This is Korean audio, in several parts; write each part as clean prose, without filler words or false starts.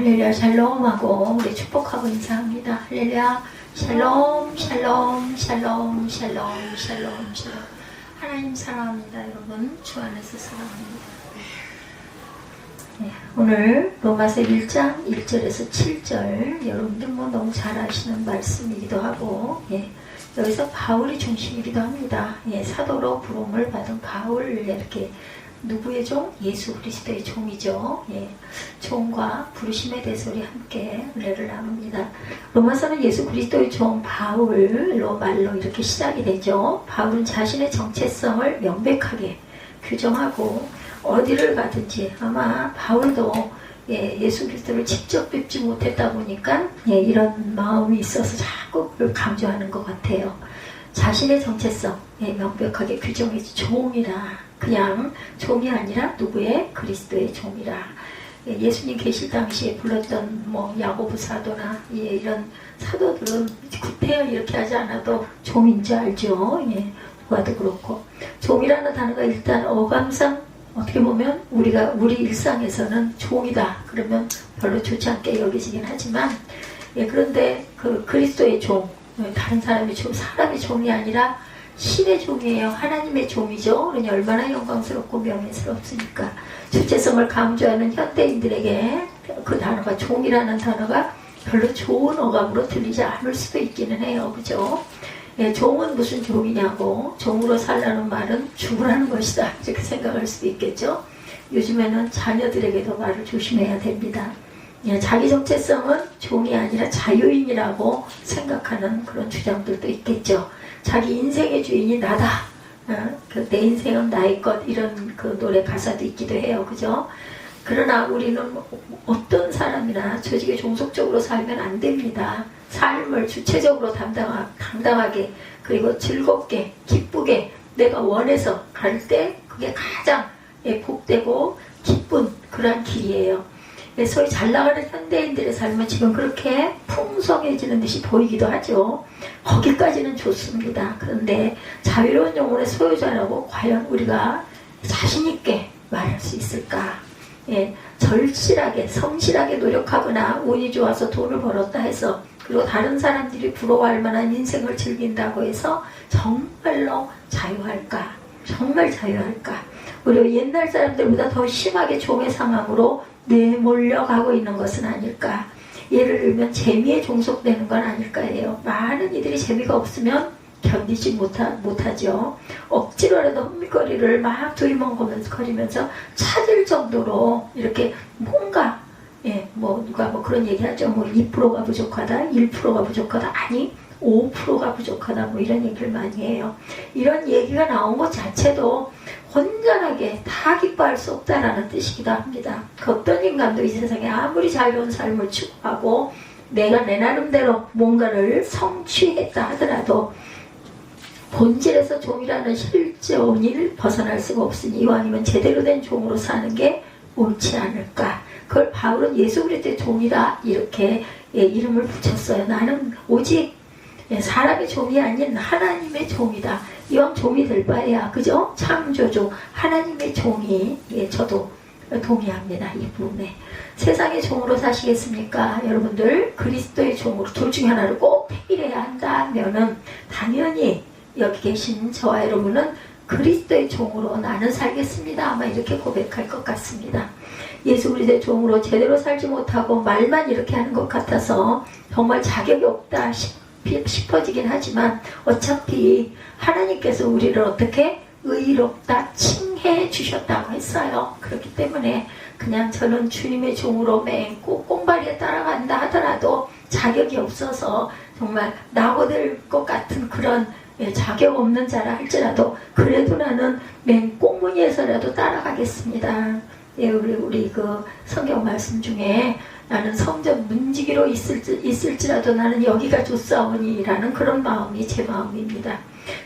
할렐루야 샬롬하고 우리 축복하고 인사합니다. 할렐루야 샬롬 샬롬 샬롬 샬롬 샬롬 샬롬. 하나님 사랑합니다. 여러분 주 안에서 사랑합니다. 네, 오늘 로마서 1장 1절에서 7절 여러분들 뭐 너무 잘 아시는 말씀이기도 하고, 여기서 바울이 중심이기도 합니다. 사도로 부름을 받은 바울, 이렇게 누구의 종? 예수 그리스도의 종이죠. 종과 부르심에 대해서 우리 함께 은혜를 나눕니다. 로마서는 예수 그리스도의 종 바울로 말로 이렇게 시작이 되죠. 바울은 자신의 정체성을 명백하게 규정하고 어디를 가든지, 아마 바울도 예수 그리스도를 직접 뵙지 못했다 보니까 이런 마음이 있어서 자꾸 그걸 강조하는 것 같아요. 자신의 정체성 명백하게 규정해서 종이라, 그냥 종이 아니라 누구의? 그리스도의 종이라. 예수님 계실 당시에 불렀던 뭐 야고보 사도나 이런 사도들은 구태여 이렇게 하지 않아도 종인 줄 알죠. 누가도 그렇고. 종이라는 단어가 일단 어감상 어떻게 보면 우리 일상에서는 종이다 그러면 별로 좋지 않게 여기지긴 하지만, 그런데 그 그리스도의 종, 다른 사람의 종이 아니라 신의 종이에요. 하나님의 종이죠. 그러니 얼마나 영광스럽고 명예스럽습니까. 주체성을 강조하는 현대인들에게 그 단어가, 종이라는 단어가 별로 좋은 어감으로 들리지 않을 수도 있기는 해요. 그죠? 종은 무슨 종이냐고, 종으로 살라는 말은 죽으라는 것이다 이렇게 생각할 수도 있겠죠. 요즘에는 자녀들에게도 말을 조심해야 됩니다. 자기 정체성은 종이 아니라 자유인이라고 생각하는 그런 주장들도 있겠죠. 자기 인생의 주인이 나다. 내 인생은 나의 것, 이런 그 노래 가사도 있기도 해요. 그죠? 그러나 우리는 어떤 사람이나 조직에 종속적으로 살면 안 됩니다. 삶을 주체적으로 당당하게, 그리고 즐겁게, 기쁘게 내가 원해서 갈 때 그게 가장 복되고 기쁜 그런 길이에요. 소위 잘 나가는 현대인들의 삶은 지금 그렇게 풍성해지는 듯이 보이기도 하죠. 거기까지는 좋습니다. 그런데 자유로운 영혼의 소유자라고 과연 우리가 자신있게 말할 수 있을까? 절실하게, 성실하게 노력하거나 운이 좋아서 돈을 벌었다 해서, 그리고 다른 사람들이 부러워할 만한 인생을 즐긴다고 해서 정말로 자유할까? 정말 자유할까? 우리 옛날 사람들보다 더 심하게 종의 상황으로 내몰려가고 있는 것은 아닐까? 예를 들면 재미에 종속되는 건 아닐까 해요. 많은 이들이 재미가 없으면 견디지 못하죠. 억지로라도 흥미거리를 막 두리번거리면서 찾을 정도로 이렇게 뭔가, 누가 그런 얘기 하죠. 2%가 부족하다, 1%가 부족하다, 아니 5%가 부족하다, 이런 얘기를 많이 해요. 이런 얘기가 나온 것 자체도 온전하게 다 기뻐할 수 없다라는 뜻이기도 합니다. 그 어떤 인간도 이 세상에 아무리 자유로운 삶을 추구하고 내가 내 나름대로 뭔가를 성취했다 하더라도 본질에서 종이라는 실존을 벗어날 수가 없으니 이왕이면 제대로 된 종으로 사는 게 옳지 않을까. 그걸 바울은 예수 그리스도의 종이다 이렇게 이름을 붙였어요. 나는 오직 사람의 종이 아닌 하나님의 종이다. 이왕 종이 될 바에야, 그죠? 창조주 하나님의 종이, 저도 동의합니다. 이 부분에. 세상의 종으로 사시겠습니까? 여러분들 그리스도의 종으로 둘 중에 하나를 꼭 택일해야 한다면은 당연히 여기 계신 저와 여러분은 그리스도의 종으로 나는 살겠습니다. 아마 이렇게 고백할 것 같습니다. 예수 그리스도의 종으로 제대로 살지 못하고 말만 이렇게 하는 것 같아서 정말 자격이 없다 싶어지긴 하지만, 어차피 하나님께서 우리를 어떻게 의롭다 칭해 주셨다고 했어요. 그렇기 때문에 그냥 저는 주님의 종으로 맹고 꽁발이에 따라간다 하더라도 자격이 없어서 정말 낙오될 것 같은 그런 자격 없는 자라 할지라도 그래도 나는 맹꽁무니에서라도 따라가겠습니다. 우리 그 성경 말씀 중에 나는 성전 문지기로 있을지라도 나는 여기가 좋사오니 라는 그런 마음이 제 마음입니다.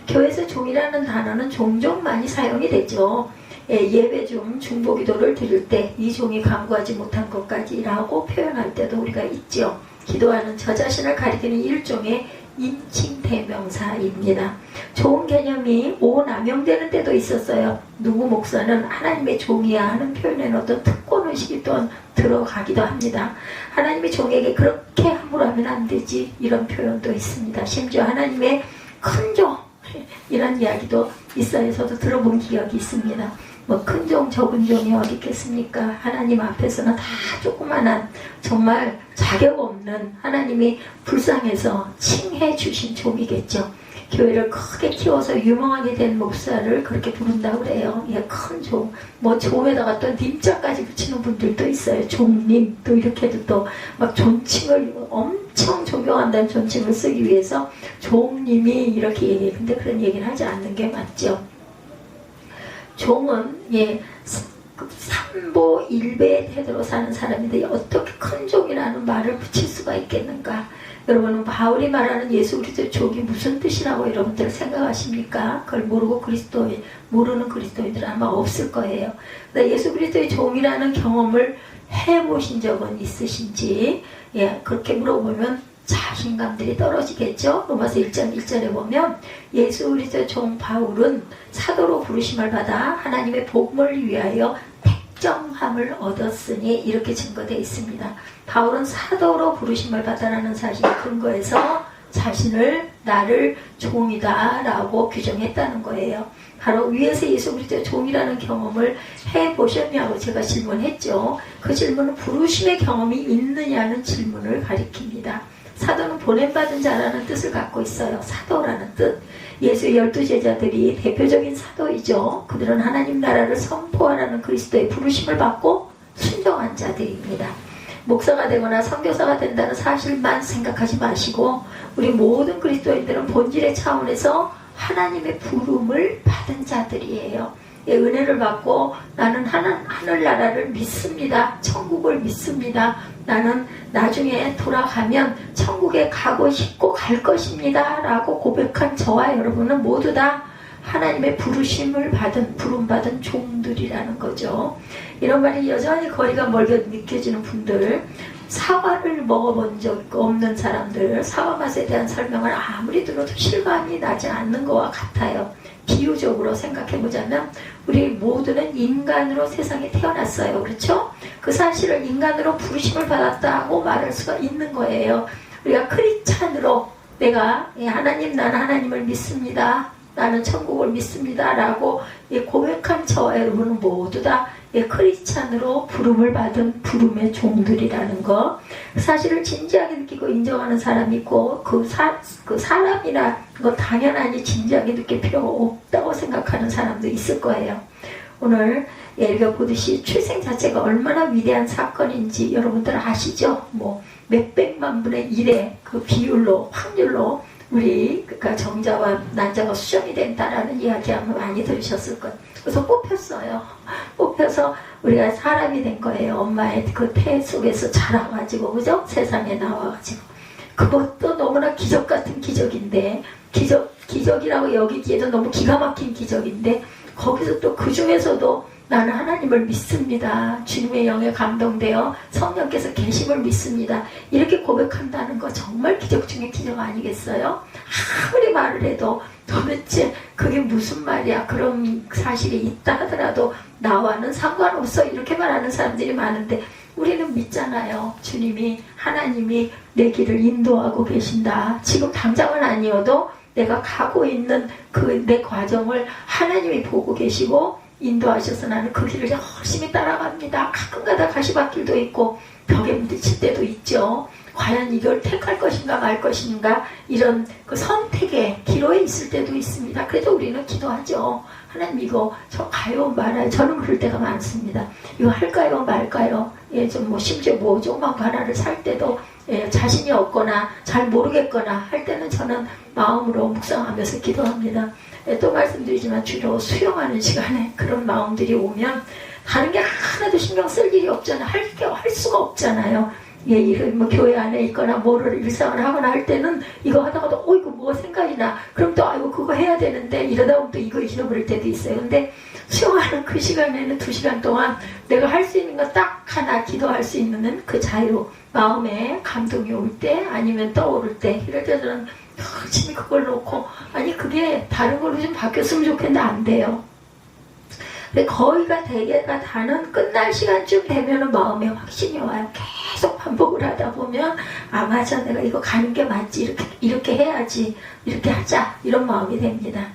교회에서 종이라는 단어는 종종 많이 사용이 되죠. 예배 중 중보기도를 드릴 때 이 종이 간구하지 못한 것까지 라고 표현할 때도 우리가 있죠. 기도하는 저 자신을 가리키는 일종의 인칭대명사입니다. 좋은 개념이 오남용되는 때도 있었어요. 누구 목사는 하나님의 종이야 하는 표현에는 어떤 특권을 번씩이 또한 들어가기도 합니다. 하나님의 종에게 그렇게 함부로 하면 안 되지, 이런 표현도 있습니다. 심지어 하나님의 큰 종, 이런 이야기도 있어요. 저도 들어본 기억이 있습니다. 뭐 큰 종, 적은 종이 어디 있겠습니까? 하나님 앞에서는 다 조그만한, 정말 자격 없는, 하나님이 불쌍해서 칭해 주신 종이겠죠. 교회를 크게 키워서 유명하게 된 목사를 그렇게 부른다고 그래요. 예, 큰 종. 뭐 종에다가 또 님자까지 붙이는 분들도 있어요. 종님, 또 이렇게도 또 막 존칭을, 엄청 존경한다는 존칭을 쓰기 위해서 종님이 이렇게 얘기해요. 근데 그런 얘기를 하지 않는 게 맞죠. 종은, 예, 삼보 일배의 태도로 사는 사람인데 어떻게 큰 종이라는 말을 붙일 수가 있겠는가? 여러분은 바울이 말하는 예수 그리스도의 종이 무슨 뜻이라고 여러분들 생각하십니까? 그걸 모르는 그리스도인들은 아마 없을 거예요. 예수 그리스도의 종이라는 경험을 해보신 적은 있으신지, 예, 그렇게 물어보면 자신감들이 떨어지겠죠. 로마서 1장 1절에 보면 예수 그리스도의 종 바울은 사도로 부르심을 받아 하나님의 복음을 위하여 택정함을 얻었으니, 이렇게 증거되어 있습니다. 바울은 사도로 부르심을 받아라는 사실에 근거해서 자신을, 나를 종이다 라고 규정했다는 거예요. 바로 위에서 예수 그리스도의 종이라는 경험을 해보셨냐고 제가 질문했죠. 그 질문은 부르심의 경험이 있느냐는 질문을 가리킵니다. 사도는 보냄받은 자라는 뜻을 갖고 있어요. 사도라는 뜻. 예수의 12제자들이 대표적인 사도이죠. 그들은 하나님 나라를 선포하라는 그리스도의 부르심을 받고 순종한 자들입니다. 목사가 되거나 선교사가 된다는 사실만 생각하지 마시고, 우리 모든 그리스도인들은 본질의 차원에서 하나님의 부름을 받은 자들이에요. 예, 은혜를 받고 나는 하늘나라를 믿습니다. 천국을 믿습니다. 나는 나중에 돌아가면 천국에 가고 싶고 갈 것입니다 라고 고백한 저와 여러분은 모두 다 하나님의 부르심을 받은, 부름받은 종들이라는 거죠. 이런 말이 여전히 거리가 멀게 느껴지는 분들, 사과를 먹어본 적 없는 사람들, 사과 맛에 대한 설명을 아무리 들어도 실감이 나지 않는 것과 같아요. 비유적으로 생각해보자면 우리 모두는 인간으로 세상에 태어났어요. 그렇죠? 그 사실을 인간으로 부르심을 받았다고 말할 수가 있는 거예요. 우리가 크리스찬으로 내가 하나님, 나는 하나님을 믿습니다, 나는 천국을 믿습니다 라고 고백한 저와 여러분은 모두 다 크리스찬으로 부름을 받은 부름의 종들이라는 거, 사실을 진지하게 느끼고 인정하는 사람이 있고, 그 사람이나 거 당연하니 진지하게 느낄 필요가 없다고 생각하는 사람도 있을 거예요. 오늘 우리가 보듯이 출생 자체가 얼마나 위대한 사건인지 여러분들 아시죠? 뭐 몇백만 분의 1의 그 비율로, 확률로 우리 그러니까 정자와 난자가 수정이 된다라는 이야기 아마 많이 들으셨을 거예요. 그래서 뽑혔어요. 뽑혀서 우리가 사람이 된 거예요. 엄마의 그 태 속에서 자라가지고, 그죠? 세상에 나와가지고. 그것도 너무나 기적 같은 기적인데, 기적이라고 여기기에도 너무 기가 막힌 기적인데, 거기서 또 그 중에서도 나는 하나님을 믿습니다. 주님의 영에 감동되어 성령께서 계심을 믿습니다. 이렇게 고백한다는 거 정말 기적 중에 기적 아니겠어요? 아무리 말을 해도 도대체 그게 무슨 말이야, 그런 사실이 있다 하더라도 나와는 상관없어, 이렇게 말하는 사람들이 많은데, 우리는 믿잖아요. 주님이, 하나님이 내 길을 인도하고 계신다. 지금 당장은 아니어도 내가 가고 있는 그 내 과정을 하나님이 보고 계시고 인도하셔서 나는 그 길을 열심히 따라갑니다. 가끔가다 가시밭길도 있고 벽에 부딪힐 때도 있죠. 과연 이걸 택할 것인가 말 것인가, 이런 그 선택의 기로에 있을 때도 있습니다. 그래도 우리는 기도하죠. 하나님, 이거 저 가요 말아요. 저는 그럴 때가 많습니다. 이거 할까요 말까요? 예, 좀 뭐 심지어 뭐 조그만 가나를 살 때도 자신이 없거나 잘 모르겠거나 할 때는 저는 마음으로 묵상하면서 기도합니다. 또 말씀드리지만 주로 수용하는 시간에 그런 마음들이 오면 다른 게 하나도 신경 쓸 일이 없잖아요. 할 수가 없잖아요. 예, 이런 뭐 교회 안에 있거나 뭐를 일상을 하거나 할 때는 이거 하다가도 이거 뭐 생각이 나. 그럼 또 아이고 그거 해야 되는데 이러다 보면 또 이거 잊어버릴 때도 있어요. 근데 수용하는 그 시간에는 2시간 동안 내가 할 수 있는 거 딱 하나 기도할 수 있는 그 자유, 마음에 감동이 올 때 아니면 떠오를 때, 이럴 때 저는 열심히 그걸 놓고, 아니 그게 다른 걸로 좀 바뀌었으면 좋겠는데 안 돼요. 근데 거의가 대개가 다는 끝날 시간쯤 되면은 마음에 확신이 와요. 계속 반복을 하다 보면 아 맞아 내가 이거 가는 게 맞지 이렇게 해야지 이렇게 하자 이런 마음이 됩니다.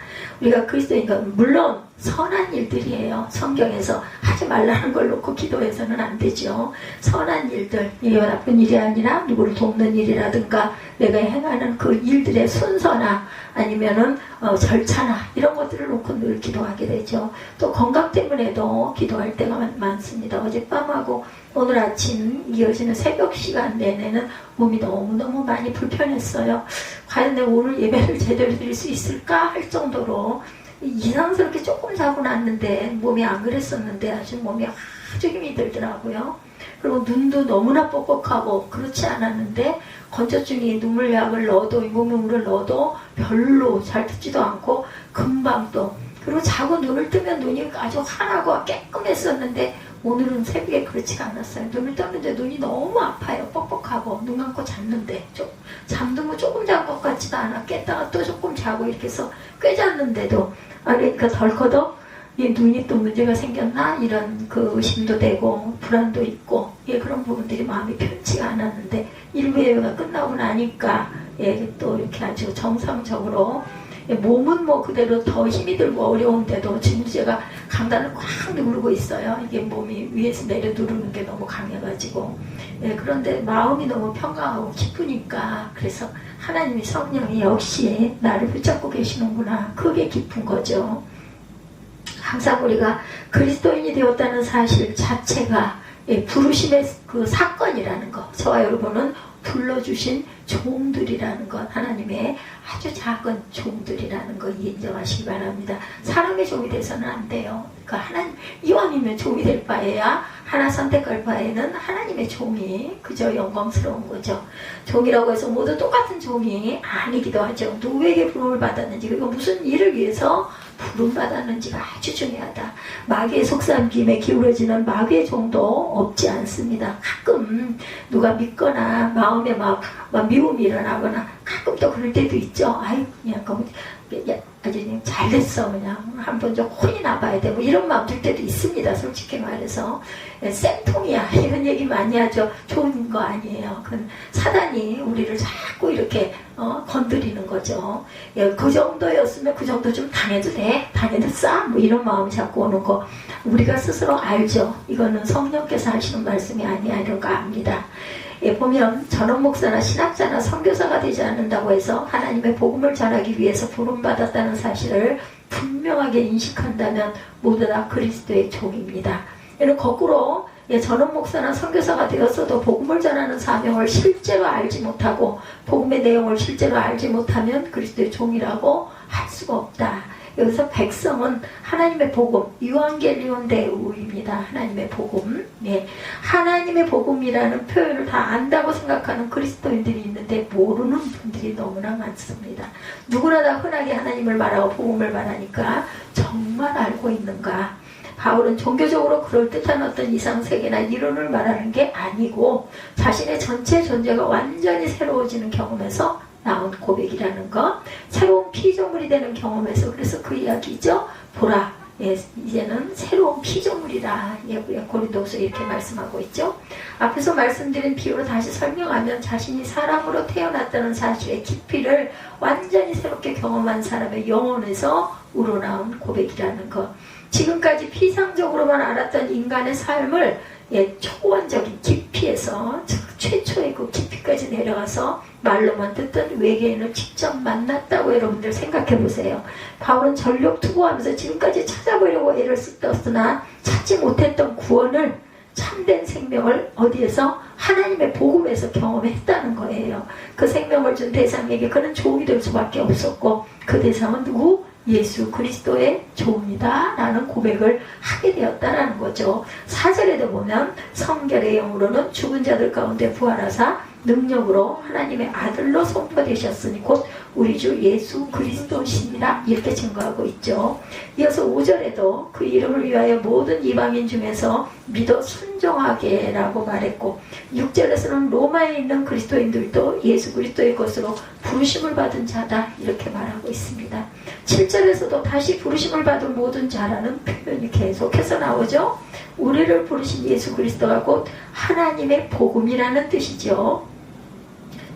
우리가 그리스도인가 물론 선한 일들이에요. 성경에서 하지 말라는 걸 놓고 기도해서는 안 되죠. 선한 일들, 이게 나쁜 일이 아니라 누구를 돕는 일이라든가 내가 행하는 그 일들의 순서나 아니면은 절차나 이런 것들을 놓고 늘 기도하게 되죠. 또 건강 때문에도 기도할 때가 많습니다. 어젯밤하고 오늘 아침 이어지는 새벽 시간 내내는 몸이 너무너무 많이 불편했어요. 과연 내가 오늘 예배를 제대로 드릴 수 있을까 할 정도로 이상스럽게 조금 자고 났는데 몸이 안 그랬었는데 아주 몸이 아주 힘이 들더라고요. 그리고 눈도 너무나 뻑뻑하고 그렇지 않았는데 건조증이 눈물약을 넣어도 인공눈물을 넣어도 별로 잘 듣지도 않고 금방 또 그리고 자고 눈을 뜨면 눈이 아주 환하고 깨끗했었는데 오늘은 새벽에 그렇지가 않았어요. 눈을 떴는데 눈이 너무 아파요. 뻑뻑하고 눈 감고 잤는데 잠도 조금 잔 것 같지도 않아. 깼다가 또 조금 자고 이렇게 해서 꽤 잤는데도 그러니까 덜커덕 눈이 또 문제가 생겼나 이런 그 의심도 되고 불안도 있고 그런 부분들이 마음이 편치가 않았는데 일부 예배가 끝나고 나니까 또 이렇게 아주 정상적으로 몸은 뭐 그대로 더 힘이 들고 어려운데도 지금 제가 강단을 꽉 누르고 있어요. 이게 몸이 위에서 내려 누르는 게 너무 강해가지고 그런데 마음이 너무 평강하고 기쁘니까 그래서 하나님이 성령이 역시 나를 붙잡고 계시는구나 그게 기쁜 거죠. 항상 우리가 그리스도인이 되었다는 사실 자체가 부르심의 그 사건이라는 거 저와 여러분은 불러주신 종들이라는 것 하나님의 아주 작은 종들이라는 거 인정하시기 바랍니다. 사람의 종이 돼서는 안 돼요. 그러니까 하나님 이왕이면 종이 될 바에야 하나 선택할 바에는 하나님의 종이 그저 영광스러운 거죠. 종이라고 해서 모두 똑같은 종이 아니기도 하죠. 누구에게 부름을 받았는지 그리고 무슨 일을 위해서 부름받았는지가 아주 중요하다. 마귀의 속삭임에 기울어지는 마귀의 종도 없지 않습니다. 가끔 누가 믿거나 마음에 막 미움이 일어나거나 가끔 또 그럴 때도 있죠. 아유 그냥 아주 잘됐어 그냥 한번 좀 혼이 나봐야 돼 뭐 이런 마음 들 때도 있습니다. 솔직히 말해서 쌤통이야 이런 얘기 많이 하죠. 좋은 거 아니에요. 그건 사단이 우리를 자꾸 이렇게 건드리는 거죠. 그 정도였으면 그 정도 좀 당해도 돼 당해도 싸 뭐 이런 마음이 자꾸 오는 거 우리가 스스로 알죠. 이거는 성령께서 하시는 말씀이 아니야 이런 거 압니다. 보면 전원 목사나 신학자나 선교사가 되지 않는다고 해서 하나님의 복음을 전하기 위해서 부름받았다는 사실을 분명하게 인식한다면 모두 다 그리스도의 종입니다. 이는 거꾸로 전원 목사나 선교사가 되었어도 복음을 전하는 사명을 실제로 알지 못하고 복음의 내용을 실제로 알지 못하면 그리스도의 종이라고 할 수가 없다. 여기서 백성은 하나님의 복음, 유앙겔리온 데우입니다. 하나님의 복음. 하나님의 복음이라는 표현을 다 안다고 생각하는 그리스도인들이 있는데 모르는 분들이 너무나 많습니다. 누구나 다 흔하게 하나님을 말하고 복음을 말하니까 정말 알고 있는가? 바울은 종교적으로 그럴듯한 어떤 이상세계나 이론을 말하는 게 아니고 자신의 전체 존재가 완전히 새로워지는 경험에서 나온 고백이라는 것, 새로운 피조물이 되는 경험에서 그래서 그 이야기죠. 보라, 이제는 새로운 피조물이다. 고린도후서 이렇게 말씀하고 있죠. 앞에서 말씀드린 비유로 다시 설명하면 자신이 사람으로 태어났다는 사실의 깊이를 완전히 새롭게 경험한 사람의 영혼에서 우러나온 고백이라는 것. 지금까지 피상적으로만 알았던 인간의 삶을 초원적인 깊이에서 최초의 그 깊이까지 내려가서 말로만 듣던 외계인을 직접 만났다고 여러분들 생각해 보세요. 바울은 전력 투구하면서 지금까지 찾아보려고 애를 썼으나 찾지 못했던 구원을 참된 생명을 어디에서? 하나님의 복음에서 경험했다는 거예요. 그 생명을 준 대상에게 그는 종이 될 수밖에 없었고 그 대상은 누구? 예수 그리스도의 종이다 라는 고백을 하게 되었다는 거죠. 4절에도 보면 성결의 영으로는 죽은 자들 가운데 부활하사 능력으로 하나님의 아들로 선포되셨으니 곧 우리 주 예수 그리스도시니라 이렇게 증거하고 있죠. 이어서 5절에도 그 이름을 위하여 모든 이방인 중에서 믿어 순종하게 라고 말했고 6절에서는 로마에 있는 그리스도인들도 예수 그리스도의 것으로 부르심을 받은 자다 이렇게 말하고 있습니다. 7절에서도 다시 부르심을 받은 모든 자라는 표현이 계속해서 나오죠. 우리를 부르신 예수 그리스도가 곧 하나님의 복음이라는 뜻이죠.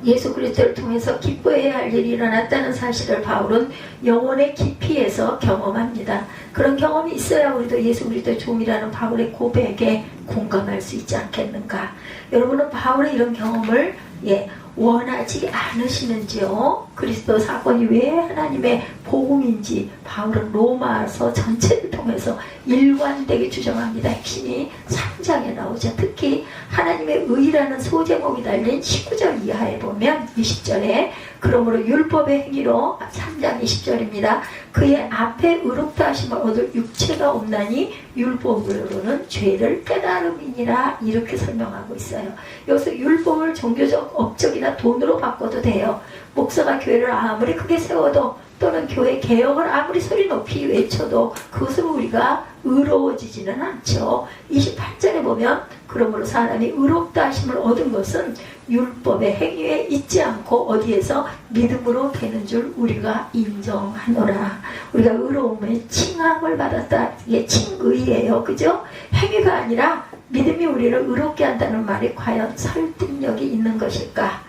예수 그리스도를 통해서 기뻐해야 할 일이 일어났다는 사실을 바울은 영혼의 깊이에서 경험합니다. 그런 경험이 있어야 우리도 예수 그리스도의 종이라는 바울의 고백에 공감할 수 있지 않겠는가. 여러분은 바울의 이런 경험을 원하지 않으시는지요? 그리스도 사건이 왜 하나님의 복음인지 바울은 로마서 전체를 통해서 일관되게 주장합니다. 핵심이 3장에 나오죠. 특히 하나님의 의라는 소제목이 달린 19절 이하에 보면 20절에 그러므로 율법의 행위로 3장 20절입니다. 그의 앞에 의롭다 하심을 얻을 육체가 없나니 율법으로는 죄를 깨달음이니라 이렇게 설명하고 있어요. 여기서 율법을 종교적 업적이나 돈으로 바꿔도 돼요. 목사가 교회를 아무리 크게 세워도 또는 교회 개혁을 아무리 소리 높이 외쳐도 그것으로 우리가 의로워지지는 않죠. 28절에 보면 그러므로 사람이 의롭다 하심을 얻은 것은 율법의 행위에 있지 않고 어디에서 믿음으로 되는 줄 우리가 인정하노라. 우리가 의로움의 칭함을 받았다. 이게 칭의예요. 그죠? 행위가 아니라 믿음이 우리를 의롭게 한다는 말이 과연 설득력이 있는 것일까?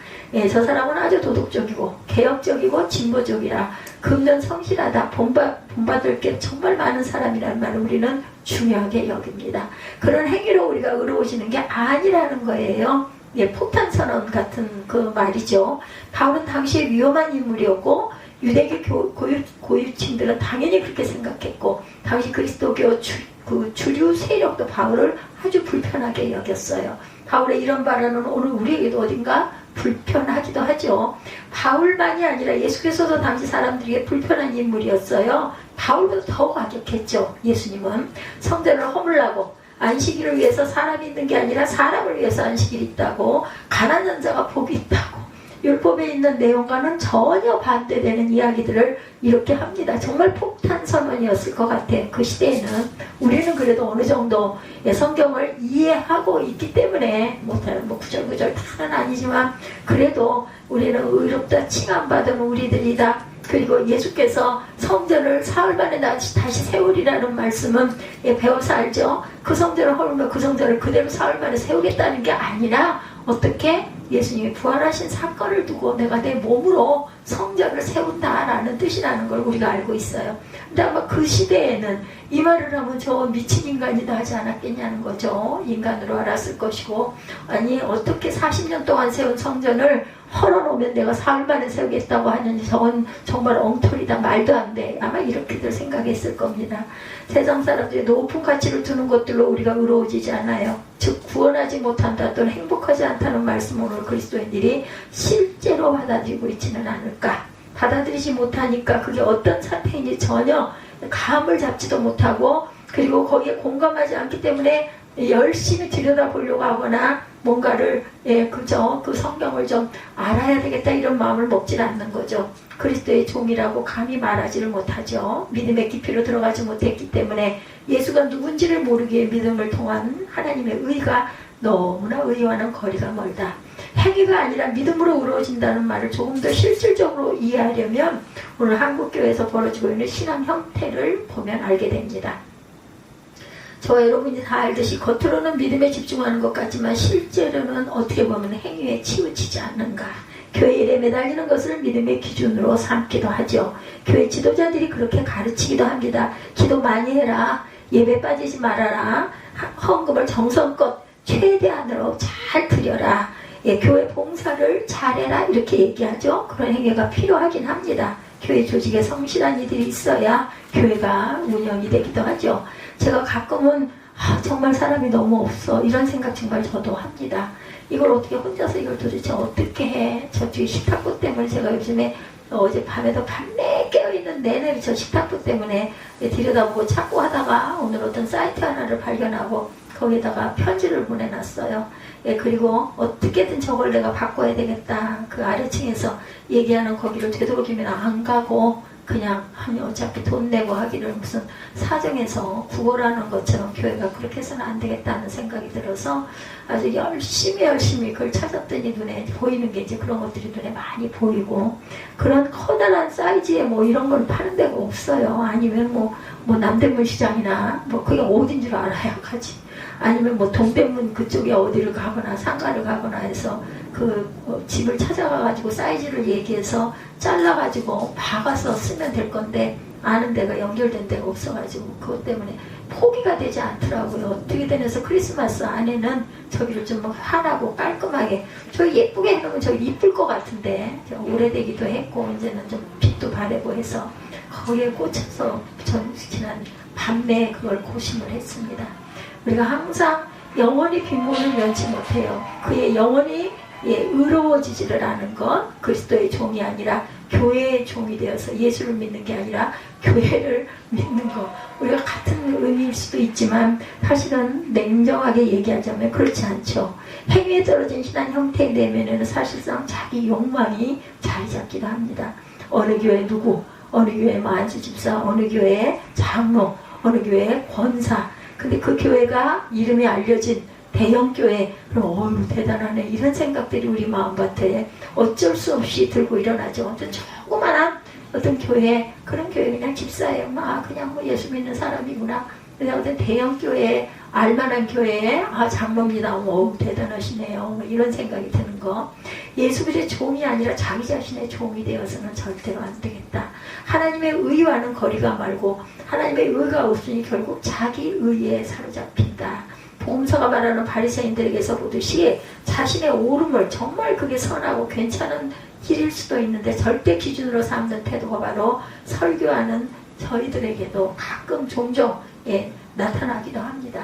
저 사람은 아주 도덕적이고 개혁적이고 진보적이라 금전 성실하다 본받을 게 정말 많은 사람이라는 말을 우리는 중요하게 여깁니다. 그런 행위로 우리가 의로워지는 게 아니라는 거예요. 폭탄선언 같은 그 말이죠. 바울은 당시에 위험한 인물이었고 유대교 고유층들은 당연히 그렇게 생각했고 당시 그리스도교 주류 세력도 바울을 아주 불편하게 여겼어요. 바울의 이런 발언은 오늘 우리에게도 어딘가 불편하기도 하죠. 바울만이 아니라 예수께서도 당시 사람들에게 불편한 인물이었어요. 바울보다 더 과격했죠. 예수님은 성전을 허물라고 안식일을 위해서 사람이 있는 게 아니라 사람을 위해서 안식일이 있다고 가난한 자가 복이 있다고 율법에 있는 내용과는 전혀 반대되는 이야기들을 이렇게 합니다. 정말 폭탄 선언이었을 것 같아요. 그 시대에는 우리는 그래도 어느 정도 성경을 이해하고 있기 때문에 못하는 구절구절 다는 아니지만 그래도 우리는 의롭다 칭함받은 우리들이다. 그리고 예수께서 성전을 사흘 만에 다시 세우리라는 말씀은 배워서 알죠. 그 성전을 허물면 그 성전을 그대로 사흘 만에 세우겠다는 게 아니라 어떻게 예수님이 부활하신 사건을 두고 내가 내 몸으로 성전을 세운다라는 뜻이라는 걸 우리가 알고 있어요. 근데 아마 그 시대에는 이 말을 하면 저 미친 인간이다 하지 않았겠냐는 거죠. 인간으로 알았을 것이고 아니 어떻게 40년 동안 세운 성전을 헐어놓으면 내가 사흘 만에 세우겠다고 하는지 저건 정말 엉터리다 말도 안 돼. 아마 이렇게들 생각했을 겁니다. 세상 사람들이 높은 가치를 두는 것들로 우리가 의로워지지 않아요. 즉 구원하지 못한다 또는 행복하지 않다는 말씀으로 그리스도인들이 실제로 받아들이고 있지는 않을까. 받아들이지 못하니까 그게 어떤 사태인지 전혀 감을 잡지도 못하고 그리고 거기에 공감하지 않기 때문에 열심히 들여다보려고 하거나 뭔가를 그저 그 성경을 좀 알아야 되겠다 이런 마음을 먹질 않는 거죠. 그리스도의 종이라고 감히 말하지를 못하죠. 믿음의 깊이로 들어가지 못했기 때문에 예수가 누군지를 모르기에 믿음을 통한 하나님의 의가 너무나 의와는 거리가 멀다. 행위가 아니라 믿음으로 의로워진다는 말을 조금 더 실질적으로 이해하려면 오늘 한국교회에서 벌어지고 있는 신앙 형태를 보면 알게 됩니다. 저와 여러분이 다 알듯이 겉으로는 믿음에 집중하는 것 같지만 실제로는 어떻게 보면 행위에 치우치지 않는가. 교회 일에 매달리는 것을 믿음의 기준으로 삼기도 하죠. 교회 지도자들이 그렇게 가르치기도 합니다. 기도 많이 해라. 예배 빠지지 말아라. 헌금을 정성껏 최대한으로 잘 드려라. 교회 봉사를 잘해라. 이렇게 얘기하죠. 그런 행위가 필요하긴 합니다. 교회 조직에 성실한 이들이 있어야 교회가 운영이 되기도 하죠. 제가 가끔은 정말 사람이 너무 없어 이런 생각 정말 저도 합니다. 이걸 어떻게 혼자서 이걸 도대체 어떻게 해. 저쪽에 식탁보 때문에 제가 요즘에 어제 밤에도 밤새 깨어있는 내내 저 식탁보 때문에 들여다보고 찾고 하다가 오늘 어떤 사이트 하나를 발견하고 거기다가 편지를 보내놨어요. 그리고 어떻게든 저걸 내가 바꿔야 되겠다. 그 아래층에서 얘기하는 거기를 되도록이면 안 가고 그냥 아니 어차피 돈 내고 하기를 무슨 사정에서 구걸하는 것처럼 교회가 그렇게 해서는 안 되겠다는 생각이 들어서 아주 열심히 그걸 찾았더니 눈에 보이는 게 이제 그런 것들이 눈에 많이 보이고, 그런 커다란 사이즈의 뭐 이런 걸 파는 데가 없어요. 아니면 뭐 남대문 시장이나 뭐 그게 어딘 줄 알아야 가지, 아니면 뭐 동대문 그쪽에 어디를 가거나 상가를 가거나 해서 그 집을 찾아가가지고 사이즈를 얘기해서 잘라가지고 박아서 쓰면 될 건데 아는 데가 연결된 데가 없어가지고 그것 때문에 포기가 되지 않더라고요. 어떻게든 해서 크리스마스 안에는 저기를 좀 환하고 깔끔하게, 저 예쁘게 해놓으면 저 이쁠 것 같은데 오래되기도 했고 이제는 좀 빛도 바래고 해서 거기에 꽂혀서 지난 밤에 그걸 고심을 했습니다. 우리가 항상 영원히 빈곤을 면치 못해요. 그의 영원히 의로워지지를 않은 것, 그리스도의 종이 아니라 교회의 종이 되어서 예수를 믿는 게 아니라 교회를 믿는 것. 우리가 같은 의미일 수도 있지만 사실은 냉정하게 얘기하자면 그렇지 않죠. 행위에 떨어진 신앙 형태의 내면에는 사실상 자기 욕망이 자리 잡기도 합니다. 어느 교회 누구, 어느 교회 만수 집사, 어느 교회 장로, 어느 교회 권사. 근데 그 교회가 이름이 알려진 대형교회, 그럼 어휴 대단하네 이런 생각들이 우리 마음밭에 어쩔 수 없이 들고 일어나죠. 어떤 조그만한 어떤 교회, 그런 교회 그냥 집사예요. 그냥 뭐 예수 믿는 사람이구나. 근데 어떤 대형교회, 알만한 교회에 장로입니다. 어우 대단하시네요. 뭐 이런 생각이 드는 거. 예수 그리스도의 종이 아니라 자기 자신의 종이 되어서는 절대로 안 되겠다. 하나님의 의와는 거리가 멀고 하나님의 의가 없으니 결국 자기 의에 사로잡힌다. 복음서가 말하는 바리새인들에게서 보듯이 자신의 옳음을, 정말 그게 선하고 괜찮은 길일 수도 있는데 절대 기준으로 삼는 태도가 바로 설교하는 저희들에게도 가끔 종종 나타나기도 합니다.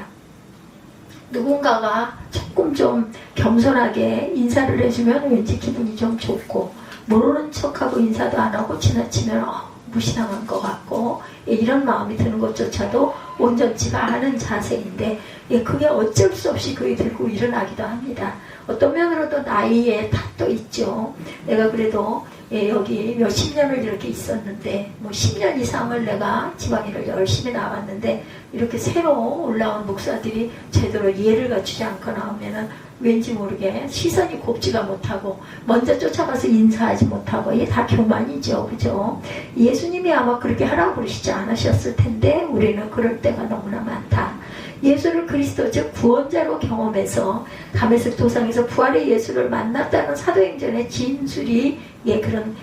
누군가가 조금 좀 겸손하게 인사를 해주면 왠지 기분이 좀 좋고, 모르는 척하고 인사도 안 하고 지나치면 무시당한 것 같고, 이런 마음이 드는 것조차도 온전치가 않은 자세인데 그게 어쩔 수 없이 그게 들고 일어나기도 합니다. 어떤 면으로도 나이의 탓도 있죠. 내가 그래도 여기 몇십 년을 이렇게 있었는데 뭐 10년 이상을 내가 지방일을 열심히 나왔는데 이렇게 새로 올라온 목사들이 제대로 예를 갖추지 않고 나오면은 왠지 모르게 시선이 곱지가 못하고 먼저 쫓아가서 인사하지 못하고 이게 다 교만이죠. 그죠? 예수님이 아마 그렇게 하라고 그러시지 않으셨을 텐데 우리는 그럴 때가 너무나 많다. 예수를 그리스도 즉 구원자로 경험해서 다메섹 도상에서 부활의 예수를 만났다는 사도행전의 진술이 그런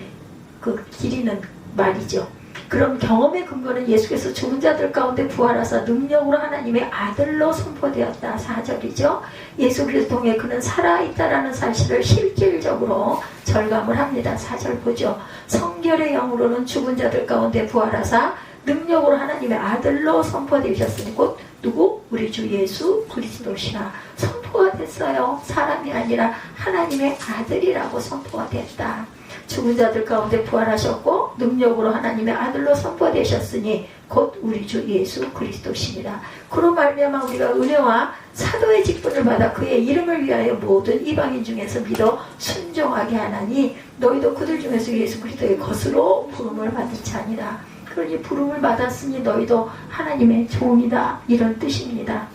그 기리는 말이죠. 그럼 경험의 근거는 예수께서 죽은 자들 가운데 부활하사 능력으로 하나님의 아들로 선포되었다. 4절이죠. 예수 그리스도 통해 그는 살아있다라는 사실을 실질적으로 절감을 합니다. 4절 보죠. 성결의 영으로는 죽은 자들 가운데 부활하사 능력으로 하나님의 아들로 선포되셨으니 곧 누구? 우리 주 예수 그리스도시라 선포가 됐어요. 사람이 아니라 하나님의 아들이라고 선포가 됐다. 죽은 자들 가운데 부활하셨고 능력으로 하나님의 아들로 선포되셨으니 곧 우리 주 예수 그리스도시니라. 그로 말미암아 우리가 은혜와 사도의 직분을 받아 그의 이름을 위하여 모든 이방인 중에서 믿어 순종하게 하나니 너희도 그들 중에서 예수 그리스도의 것으로 부름을 받은지 아니라. 그러니 부름을 받았으니 너희도 하나님의 종이다, 이런 뜻입니다.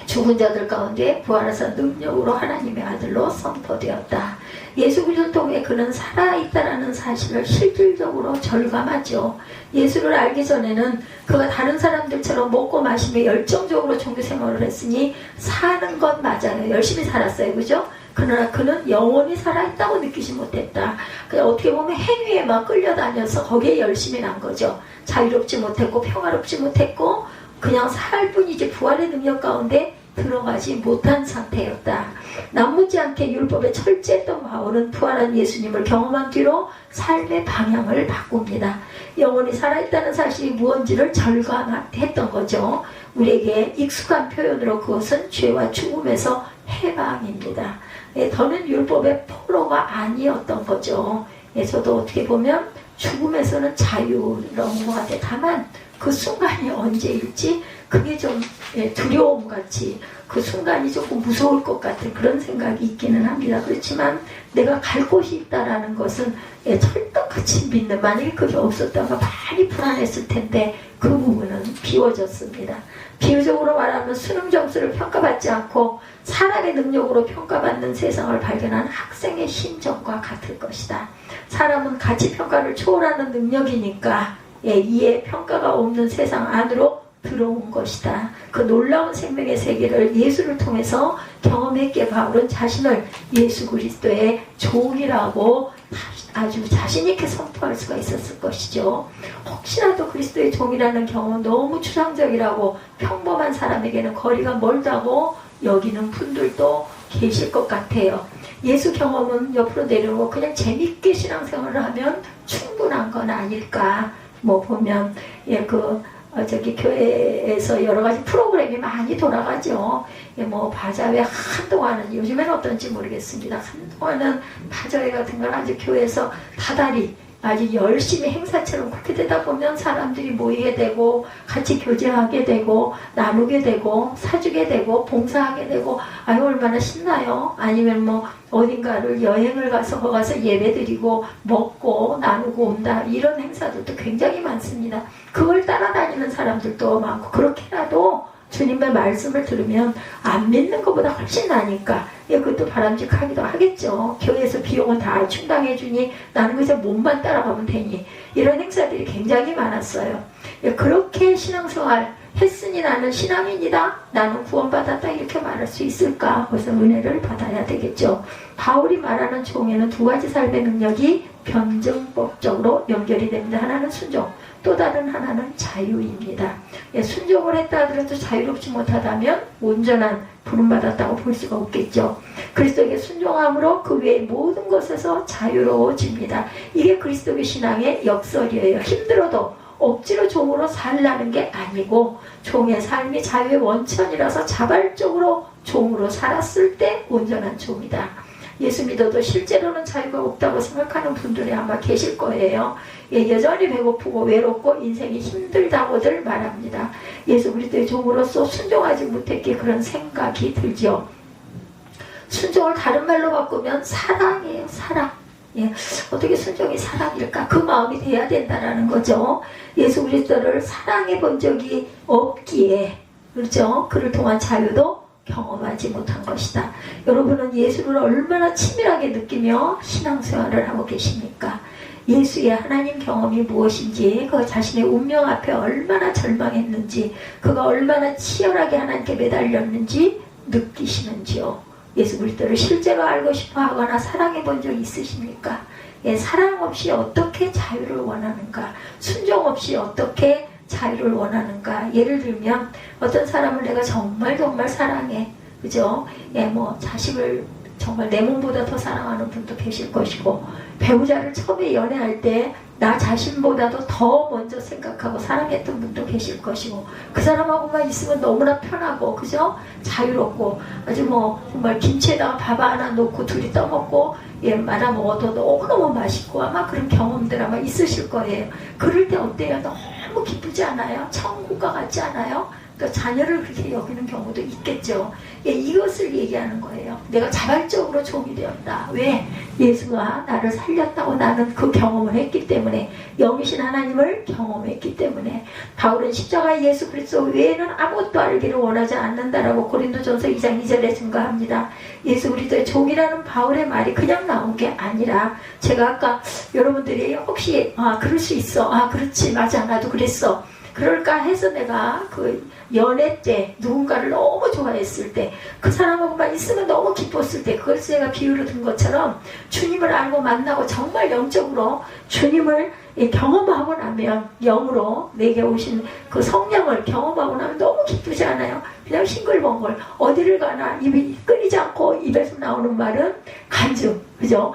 죽은 자들 가운데 부활하사 능력으로 하나님의 아들로 선포되었다. 예수 그리스도를 통해 그는 살아있다라는 사실을 실질적으로 절감하죠. 예수를 알기 전에는 그가 다른 사람들처럼 먹고 마시며 열정적으로 종교 생활을 했으니 사는 건 맞아요. 열심히 살았어요. 그죠? 그러나 그는 영원히 살아있다고 느끼지 못했다. 그냥 어떻게 보면 행위에 막 끌려다녀서 거기에 열심히 난 거죠. 자유롭지 못했고 평화롭지 못했고 그냥 살 뿐이지 부활의 능력 가운데 들어가지 못한 상태였다. 남무지 않게 율법에 철저했던 바울은 부활한 예수님을 경험한 뒤로 삶의 방향을 바꿉니다. 영원히 살아있다는 사실이 무언지를 절감했던 거죠. 우리에게 익숙한 표현으로 그것은 죄와 죽음에서 해방입니다. 더는 율법의 포로가 아니었던 거죠. 저도 어떻게 보면 죽음에서는 자유로운 것 같아요. 다만 그 순간이 언제일지 그게 좀 두려움같이 그 순간이 조금 무서울 것 같은 그런 생각이 있기는 합니다. 그렇지만 내가 갈 곳이 있다라는 것은 철떡같이 믿는, 만약에 그게 없었다면 많이 불안했을 텐데 그 부분은 비워졌습니다. 비유적으로 말하면 수능 점수를 평가받지 않고 사람의 능력으로 평가받는 세상을 발견한 학생의 심정과 같을 것이다. 사람은 가치평가를 초월하는 능력이니까 이에 평가가 없는 세상 안으로 들어온 것이다. 그 놀라운 생명의 세계를 예수를 통해서 경험했기에 바울은 자신을 예수 그리스도의 종이라고 아주 자신있게 선포할 수가 있었을 것이죠. 혹시라도 그리스도의 종이라는 경험은 너무 추상적이라고 평범한 사람에게는 거리가 멀다고 여기는 분들도 계실 것 같아요. 예수 경험은 옆으로 내려오고 그냥 재밌게 신앙생활을 하면 충분한 건 아닐까. 보면 저기 교회에서 여러 가지 프로그램이 많이 돌아가죠. 바자회 한동안은, 요즘에는 어떤지 모르겠습니다. 한동안은 바자회 같은 걸 아주 교회에서 다달이 아주 열심히 행사처럼 그렇게 되다 보면 사람들이 모이게 되고 같이 교제하게 되고 나누게 되고 사주게 되고 봉사하게 되고 얼마나 신나요. 아니면 어딘가를 여행을 가서 거기 가서 예배드리고 먹고 나누고 온다, 이런 행사들도 굉장히 많습니다. 그걸 따라다니는 사람들도 많고, 그렇게라도 주님의 말씀을 들으면 안 믿는 것보다 훨씬 나니까 그것도 바람직하기도 하겠죠. 교회에서 비용은 다 충당해 주니 나는 그저 몸만 따라가면 되니, 이런 행사들이 굉장히 많았어요. 그렇게 신앙생활 했으니 나는 신앙인이다, 나는 구원받았다, 이렇게 말할 수 있을까? 그래서 은혜를 받아야 되겠죠. 바울이 말하는 종에는 두 가지 삶의 능력이 변증법적으로 연결이 됩니다. 하나는 순종, 또 다른 하나는 자유입니다. 순종을 했다 하더라도 자유롭지 못하다면 온전한 부름받았다고 볼 수가 없겠죠. 그리스도에게 순종함으로 그 외의 모든 것에서 자유로워집니다. 이게 그리스도의 신앙의 역설이에요. 힘들어도 억지로 종으로 살라는 게 아니고 종의 삶이 자유의 원천이라서 자발적으로 종으로 살았을 때 온전한 종이다. 예수 믿어도 실제로는 자유가 없다고 생각하는 분들이 아마 계실 거예요. 여전히 배고프고 외롭고 인생이 힘들다고들 말합니다. 예수 그리스도의 종으로서 순종하지 못했기에 그런 생각이 들죠. 순종을 다른 말로 바꾸면 사랑이에요. 사랑. 어떻게 순종이 사랑일까? 그 마음이 돼야 된다라는 거죠. 예수 그리스도를 사랑해 본 적이 없기에, 그렇죠? 그를 통한 자유도 경험하지 못한 것이다. 여러분은 예수를 얼마나 치밀하게 느끼며 신앙생활을 하고 계십니까? 예수의 하나님 경험이 무엇인지, 그가 자신의 운명 앞에 얼마나 절망했는지, 그가 얼마나 치열하게 하나님께 매달렸는지 느끼시는지요? 예수 그리스도를 실제로 알고 싶어 하거나 사랑해 본 적 있으십니까? 사랑 없이 어떻게 자유를 원하는가? 순종 없이 어떻게 자유를 원하는가? 예를 들면 어떤 사람을 내가 정말 사랑해, 그죠? 자식을 정말 내 몸보다 더 사랑하는 분도 계실 것이고, 배우자를 처음에 연애할 때 나 자신보다도 더 먼저 생각하고 사랑했던 분도 계실 것이고, 그 사람하고만 있으면 너무나 편하고, 그죠? 자유롭고, 아주 정말 김치에다가 밥 하나 놓고 둘이 떠먹고 말아 먹어도 너무너무 맛있고, 아마 그런 경험들 아마 있으실 거예요. 그럴 때 어때요? 너무 기쁘지 않아요? 천국과 같지 않아요? 그러니까 자녀를 그렇게 여기는 경우도 있겠죠. 이것을 얘기하는 거예요. 내가 자발적으로 종이 되었다. 왜? 예수가 나를 살렸다고 나는 그 경험을 했기 때문에, 영이신 하나님을 경험했기 때문에. 바울은 십자가의 예수 그리스도 외에는 아무것도 알기를 원하지 않는다라고 고린도전서 2장 2절에 증거합니다. 예수 그리스도의 종이라는 바울의 말이 그냥 나온 게 아니라, 제가 아까 여러분들이 혹시 그럴 수 있어, 그렇지, 맞아, 나도 그랬어, 그럴까 해서 내가 그 연애 때 누군가를 너무 좋아했을 때, 그 사람하고만 있으면 너무 기뻤을 때, 그걸 제가 비유로 든 것처럼 주님을 알고 만나고 정말 영적으로 주님을 경험하고 나면, 영으로 내게 오신 그 성령을 경험하고 나면 너무 기쁘지 않아요? 그냥 싱글벙글 어디를 가나 입이 끊이지 않고 입에서 나오는 말은 간증, 그죠?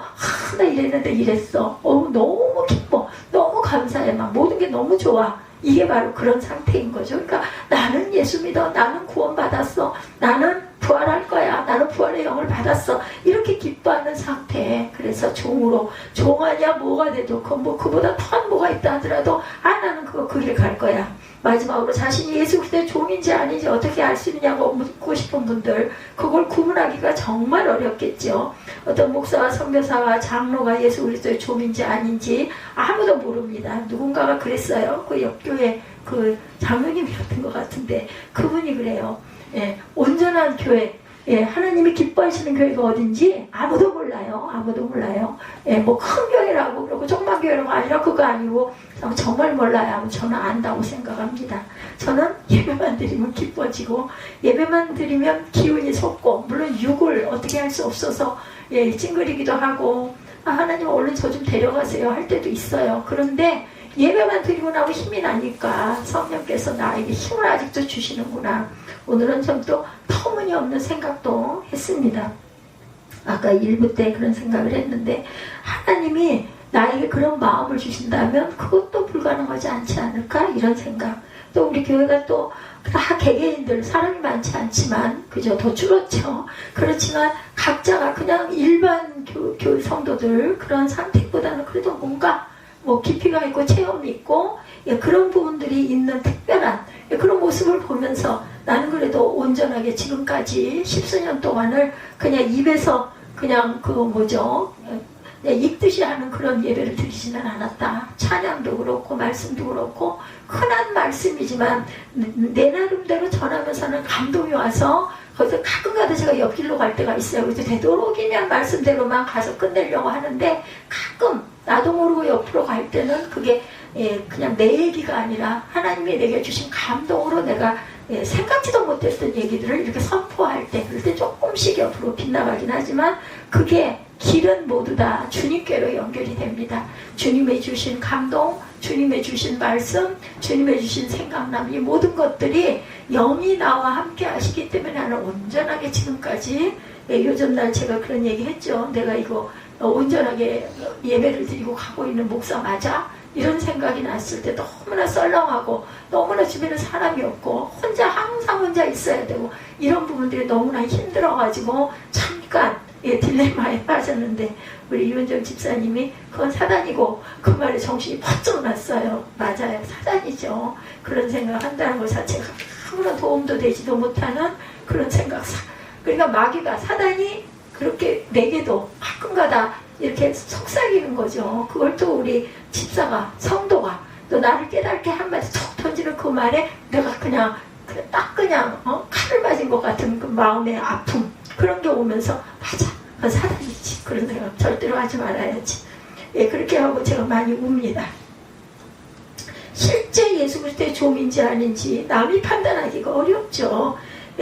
나 이랬는데 이랬어, 너무 기뻐, 너무 감사해, 막 모든 게 너무 좋아. 이게 바로 그런 상태인 거죠. 그러니까 나는 예수 믿어, 나는 구원받았어, 나는 부활할 거야, 나는 부활의 영을 받았어, 이렇게 기뻐하는 상태. 그래서 하면서 종으로 종하냐 뭐가 돼도 그보다 더한 뭐가 있다 하더라도 나는 그 길 갈 거야. 마지막으로 자신이 예수 그리스도의 종인지 아닌지 어떻게 알 수 있느냐고 묻고 싶은 분들, 그걸 구분하기가 정말 어렵겠죠. 어떤 목사와 선교사와 장로가 예수 그리스도의 종인지 아닌지 아무도 모릅니다. 누군가가 그랬어요. 그 옆교회 그 장로님이었던 것 같은데 그분이 그래요. 온전한 교회, 하나님이 기뻐하시는 교회가 어딘지 아무도 몰라요. 아무도 몰라요. 뭐 큰 교회라고 그러고 조그만 교회라고 아니라 그거 아니고 정말 몰라요. 저는 안다고 생각합니다. 저는 예배만 드리면 기뻐지고 예배만 드리면 기운이 솟고, 물론 육을 어떻게 할 수 없어서 찡그리기도 하고 하나님 얼른 저 좀 데려가세요 할 때도 있어요. 그런데 예배만 드리고 나면 힘이 나니까 성령께서 나에게 힘을 아직도 주시는구나. 오늘은 좀 또 터무니없는 생각도 했습니다. 아까 1부 때 그런 생각을 했는데, 하나님이 나에게 그런 마음을 주신다면 그것도 불가능하지 않지 않을까, 이런 생각. 또 우리 교회가 또 다 개개인들, 사람이 많지 않지만 그죠, 더 줄었죠. 그렇지만 각자가 그냥 일반 교회 성도들 그런 상태보다는 그래도 뭔가 뭐 깊이가 있고 체험이 있고 그런 부분들이 있는 특별한 그런 모습을 보면서 나는 그래도 온전하게 지금까지 10수년 동안을 그냥 입에서 그냥 그냥 읽듯이 하는 그런 예배를 드리지는 않았다. 찬양도 그렇고 말씀도 그렇고 흔한 말씀이지만 내 나름대로 전하면서는 감동이 와서 거기서 가끔가다 제가 옆길로 갈 때가 있어요. 그래서 되도록이면 말씀대로만 가서 끝내려고 하는데, 가끔 나도 모르고 옆으로 갈 때는 그게 그냥 내 얘기가 아니라 하나님이 내게 주신 감동으로 내가 생각지도 못했던 얘기들을 이렇게 선포할 때, 그럴 때 조금씩 옆으로 빗나가긴 하지만 그게 길은 모두 다 주님께로 연결이 됩니다. 주님의 주신 감동, 주님의 주신 말씀, 주님의 주신 생각남, 이 모든 것들이 영이 나와 함께 하시기 때문에 나는 온전하게 지금까지, 요즘 날 제가 그런 얘기 했죠. 내가 이거 온전하게 예배를 드리고 가고 있는 목사 맞아? 이런 생각이 났을 때 너무나 썰렁하고 너무나 주변에 사람이 없고 항상 혼자 있어야 되고 이런 부분들이 너무나 힘들어가지고 잠깐 딜레마에 빠졌는데, 우리 이은정 집사님이 그건 사단이고 그 말에 정신이 번쩍 났어요. 맞아요, 사단이죠. 그런 생각 한다는 것 자체가 아무런 도움도 되지도 못하는 그런 생각. 그러니까 마귀가, 사단이 그렇게 내게도 가끔가다 이렇게 속삭이는 거죠. 그걸 또 우리 집사가, 성도가 또 나를 깨닫게 한마디 툭 던지는 그 말에 내가 그냥 칼을 맞은 것 같은 그 마음의 아픔, 그런 게 오면서 맞아, 그건 사단이지. 그런 생각 절대로 하지 말아야지. 그렇게 하고 제가 많이 웁니다. 실제 예수 그리스도의 종인지 아닌지 남이 판단하기가 어렵죠.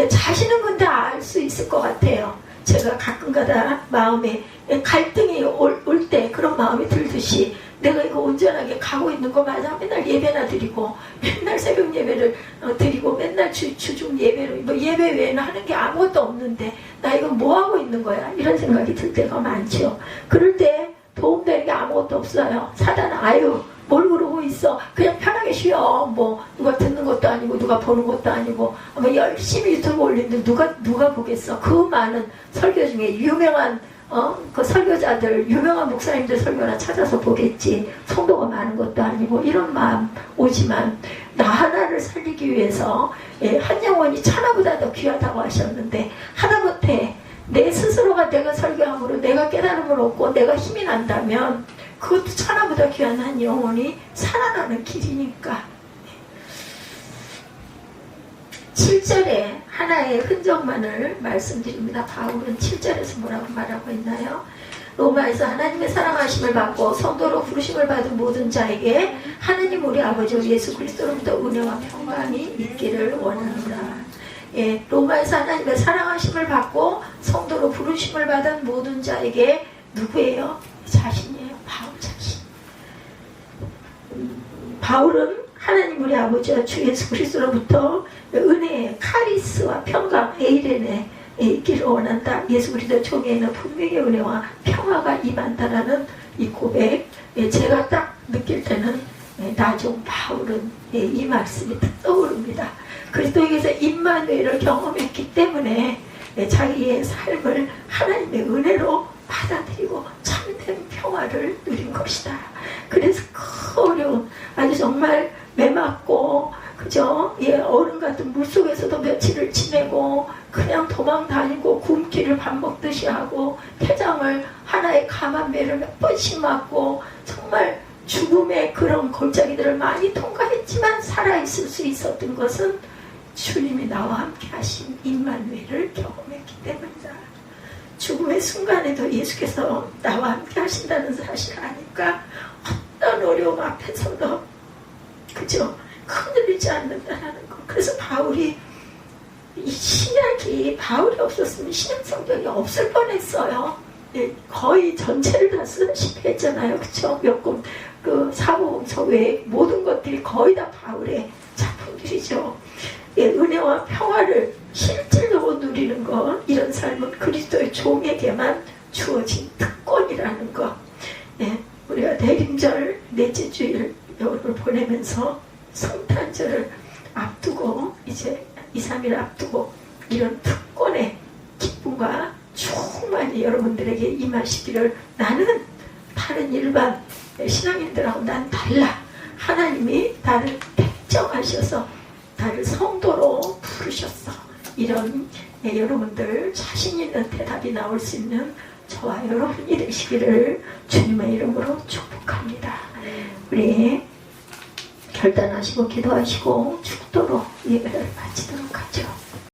자신은 근데 알 수 있을 것 같아요. 제가 가끔가다 마음에 갈등이 올 때 그런 마음이 들듯이, 내가 이거 온전하게 가고 있는 거 맞아? 맨날 예배나 드리고 맨날 새벽 예배를 드리고 맨날 주중 예배로 뭐 예배 외에는 하는 게 아무것도 없는데 나 이거 뭐 하고 있는 거야? 이런 생각이 들 때가 많죠. 그럴 때 도움되는 게 아무것도 없어요. 사단은 아유 뭘 그러고 있어, 그냥 편하게 쉬어, 뭐 누가 듣는 것도 아니고 누가 보는 것도 아니고 뭐 열심히 유튜브 올리는데 누가 보겠어. 그 많은 설교 중에 유명한 그 설교자들, 유명한 목사님들 설교나 찾아서 보겠지. 성도가 많은 것도 아니고 이런 마음 오지만, 나 하나를 살리기 위해서 한 영혼이 천하보다 더 귀하다고 하셨는데 하다못해 내 스스로가 내가 설교함으로 내가 깨달음을 얻고 내가 힘이 난다면 그것도 천하보다 귀한 한 영혼이 살아나는 길이니까. 7절에 하나의 흔적만을 말씀드립니다. 바울은 7절에서 뭐라고 말하고 있나요? 로마에서 하나님의 사랑하심을 받고 성도로 부르심을 받은 모든 자에게 하나님 우리 아버지 예수 그리스도로부터 은혜와 평강이 있기를 원합니다. 로마에서 하나님의 사랑하심을 받고 성도로 부르심을 받은 모든 자에게 누구예요? 자신이에요. 바울 자신. 바울은 하나님 우리 아버지와 주 예수 그리스도로부터 은혜의 카리스와 평강, 에이레네 있기를 원한다. 예수 그리스도 종에는 분명히 은혜와 평화가 임한다라는 이 고백, 제가 딱 느낄 때는 나중 바울은 이 말씀이 떠오릅니다. 그리스도에게서 임마누엘을 경험했기 때문에 자기의 삶을 하나님의 은혜로 받아들이고 참된 것이다. 그래서 그 어려운, 아주 정말 매맞고, 그죠? 예, 얼음 같은 물 속에서도 며칠을 지내고, 그냥 도망 다니고, 굶기를 밥 먹듯이 하고, 태장을 하나의 감한매를 몇 번씩 맞고, 정말 죽음의 그런 골짜기들을 많이 통과했지만, 살아있을 수 있었던 것은 주님이 나와 함께 하신 임마누엘을 경험했기 때문이다. 죽음의 순간에도 예수께서 나와 함께 하신다는 사실을 아니까 어떤 어려움 앞에서도 그죠? 흔들리지 않는다라는 것. 그래서 바울이 이 신약이 바울이 없었으면 신약 성경이 없을 뻔했어요. 예, 거의 전체를 다 쓰다시피 했잖아요. 그쵸? 몇 권, 그 사복음서 외에 모든 것들이 거의 다 바울의 작품들이죠. 예, 은혜와 평화를 실질적으로 누리는 것, 이런 삶은 그리스도의 종에게만 주어진 특권이라는 것. 예, 우리가 대림절 넷째 주일 여름을 보내면서 성탄절을 앞두고 이제 2, 3일 앞두고 이런 특권의 기쁨과 충만히 여러분들에게 임하시기를, 나는 다른 일반 신앙인들하고 난 달라. 하나님이 나를 택정하셔서 나를 성도로 부르셨어. 이런 여러분들 자신 있는 대답이 나올 수 있는 저와 여러분이 되시기를 주님의 이름으로 축복합니다. 우리 결단하시고 기도하시고 축도로 예배를 마치도록 하죠.